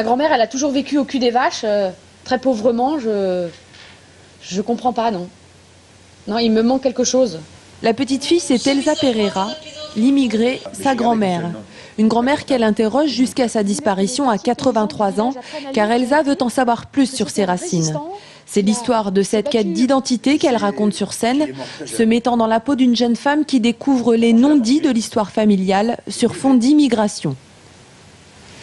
Ma grand-mère, elle a toujours vécu au cul des vaches, très pauvrement, je comprends pas, non. Non, il me manque quelque chose. La petite fille, c'est Elsa Pereira, l'immigrée, sa grand-mère. Une grand-mère qu'elle interroge jusqu'à sa disparition à 83 ans, car Elsa veut en savoir plus sur ses racines. C'est l'histoire de cette quête d'identité qu'elle raconte sur scène, se mettant dans la peau d'une jeune femme qui découvre les non-dits de l'histoire familiale sur fond d'immigration.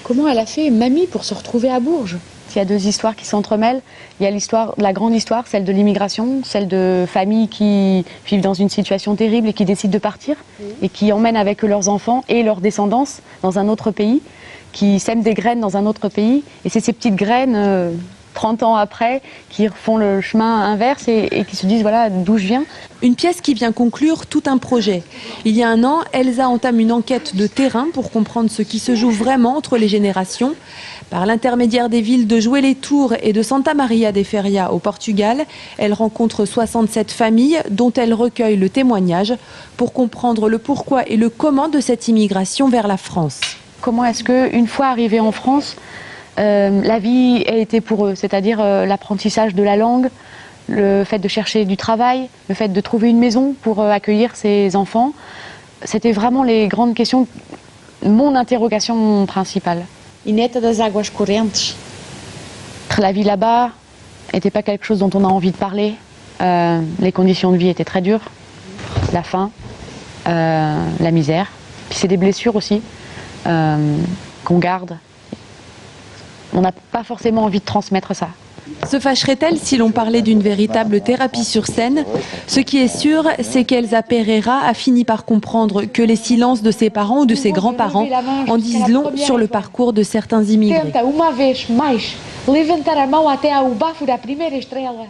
Comment elle a fait, mamie, pour se retrouver à Bourges? Il y a deux histoires qui s'entremêlent. Il y a l'histoire, la grande histoire, celle de l'immigration, celle de familles qui vivent dans une situation terrible et qui décident de partir et qui emmènent avec eux leurs enfants et leur descendance dans un autre pays, qui sèment des graines dans un autre pays. Et c'est ces petites graines, 30 ans après, qui font le chemin inverse et qui se disent voilà d'où je viens. Une pièce qui vient conclure tout un projet. Il y a un an, Elsa entame une enquête de terrain pour comprendre ce qui se joue vraiment entre les générations. Par l'intermédiaire des villes de Joué-les-Tours et de Santa Maria de Feria au Portugal, elle rencontre 67 familles dont elle recueille le témoignage pour comprendre le pourquoi et le comment de cette immigration vers la France. Comment est-ce qu'une fois arrivés en France, la vie a été pour eux, c'est-à-dire l'apprentissage de la langue, le fait de chercher du travail, le fait de trouver une maison pour accueillir ses enfants. C'était vraiment les grandes questions, mon interrogation principale. Ineta das águas correntes. La vie là-bas n'était pas quelque chose dont on a envie de parler. Les conditions de vie étaient très dures, la faim, la misère. Puis c'est des blessures aussi qu'on garde. On n'a pas forcément envie de transmettre ça. Se fâcherait-elle si l'on parlait d'une véritable thérapie sur scène? Ce qui est sûr, c'est qu'Elsa Pereira a fini par comprendre que les silences de ses parents ou de ses grands-parents en disent long sur le parcours de certains immigrés. Tenta uma vez mais levantar a mão até ao bafo da primeira estrela.